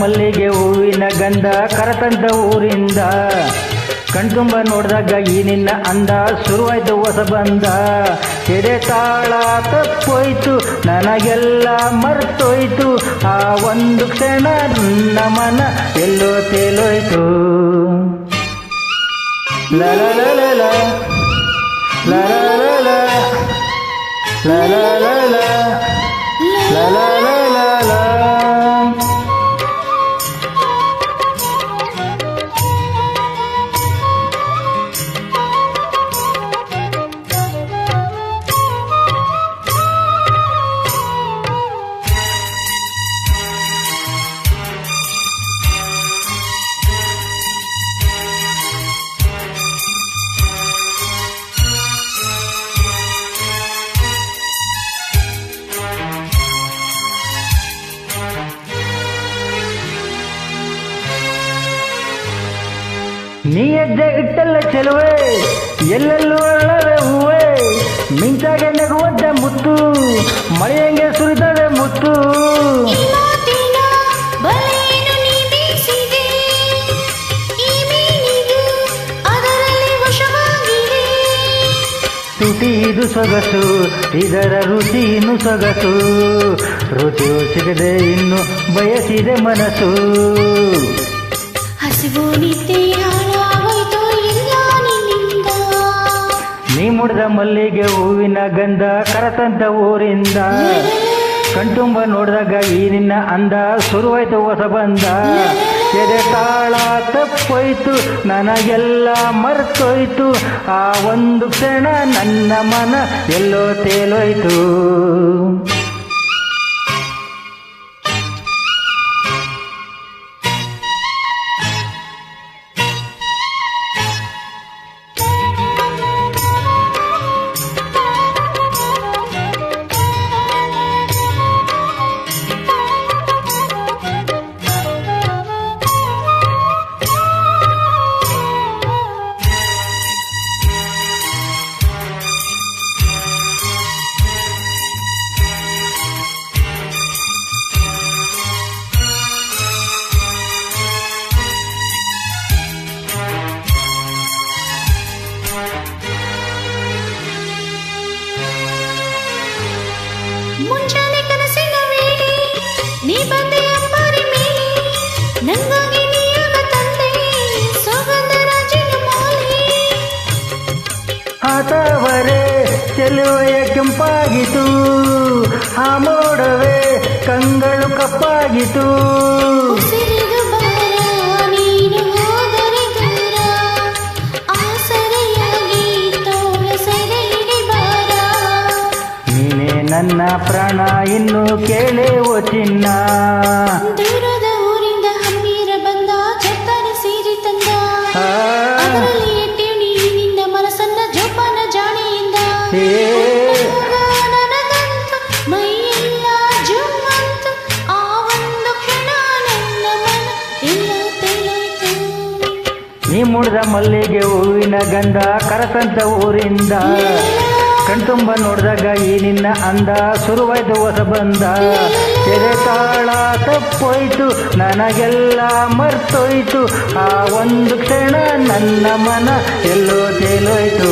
ಮಲ್ಲಿಗೆ ಹೂವಿನ ಗಂಧ ಕರತಂತ ಊರಿಂದ ಕಣ್ತುಂಬ ನೋಡಿದಾಗ ಈ ನಿನ್ನ ಅಂದ ಶುರುವಾಯ್ತು ಹೊಸ ಬಂದ ಎದೆ ತಾಳ ತಪ್ಪೋಯ್ತು ನನಗೆಲ್ಲ ಮರ್ತೋಯ್ತು ಆ ಒಂದು ಕ್ಷಣ ನನ್ನ ಮನ ಎಲ್ಲೋ ತೇಲೋಯ್ತು ಲಲಲಲ ಲಲಲಲ ಲಲಲಲ ಲಲಲಲ ನೀ ಹೆಜ್ಜೆ ಇಟ್ಟಲ್ಲ ಚೆಲುವೆ ಎಲ್ಲೆಲ್ಲೂ ಅರಳವೆ ಹೂವೆ ಮಿಂಚಾಗೆ ನಗುವಂತೆ ಮುತ್ತು ಮಳೆಯಂಗೆ ಸುರಿತದೆ ಮುತ್ತು ತುಟಿ ಇದು ಸೊಗಸು ಇದರ ರುಚಿ ಇನ್ನು ಸೊಗಸು ರುಚಿಯು ಸಿಗದೆ ಇನ್ನು ಬಯಸಿದೆ ಮನಸ್ಸು ಹಸಿವು ನಿದ್ದೆ ಹಾಳಾಗೋಯ್ತು ಇಲ್ಲ ನಿನ್ನಿಂದ ನೀ ಮುಡಿದ ಮಲ್ಲಿಗೆ ಹೂವಿನ ಗಂಧ ಕರತಂತ ಊರಿಂದ ಕಣ್ತುಂಬ ನೋಡಿದಾಗ ಈ ನಿನ್ನ ಅಂದ ಶುರುವಾಯ್ತು ಹೊಸ ಬಂದ ಎದೆ ತಾಳ ತಪ್ಪೋಯ್ತು ನನಗೆಲ್ಲ ಮರ್ತೋಯ್ತು ಆ ಒಂದು ಕ್ಷಣ ನನ್ನ ಮನ ಎಲ್ಲೋ ತೇಲೋಯ್ತು ಮುಂಜಾನೆ ಕನಸಿನ ವೇಳೆ ನೀ ಬಂದೆ ಅಂಬಾರಿ ಮೇಲೆ ನಂಗಾಗಿ ನೀಯಾಗ ತಂದೆ ಸುಗಂಧ ರಾಜಿನ ಮಾಲೆ ಆತವರೇ ಚೆಲುವೆಯ ಕೆಂಪಾಗಿತು ಆ ಮೋಡವೇ ಕಂಗಳು ಕಪ್ಪಾಗಿತು ಉಸಿರಿದು ಭಾರ ನೀನು ಹೋದರೆ ದೂರ ಆಸರೆಯಾಗಿ ತೋಳ ಸೆರೆ ಹಿಡಿಬಾರ ನೀನೇ ನನ್ನ ಪ್ರಾಣ ಇನ್ನು ಕೇಳೇವೋ ಚಿನ್ನ ದೂರದ ಊರಿಂದ ಹಮ್ಮೀರ ಬಂದ ಚಪ್ಪನ ಸೀರೆ ತಂದ ಅದರಲ್ಲಿ ಎಟ್ಟೆಯು ನೀನಿಂದ ಮನಸ್ಸನ್ನ ಜೋಪಾನ ಜಾಣೆಯಿಂದ ನನಗಂತೂ ಮೈಯೆಲ್ಲ ಜುಮ್ಮಂತು ಆ ಒಂದು ಕ್ಷಣ ನನ್ನ ಮನ ಎಲ್ಲ ತೇಲಾಯ್ತು ನೀ ಮುಡಿದ ಮಲ್ಲಿಗೆ ಹೂವಿನ ಗಂಧ ಕರತಂತ ಊರಿಂದ ಕಣ್ತುಂಬ ನೋಡಿದಾಗ ಈ ನಿನ್ನ ಅಂದ ಶುರುವಾಯ್ತು ಹೊಸ ಬಂದ ಎದೆ ತಾಳ ತಪ್ಪೋಯ್ತು ನನಗೆಲ್ಲ ಮರ್ತೋಯ್ತು ಆ ಒಂದು ಕ್ಷಣ ನನ್ನ ಮನ ಎಲ್ಲೋ ತೇಲೋಯ್ತು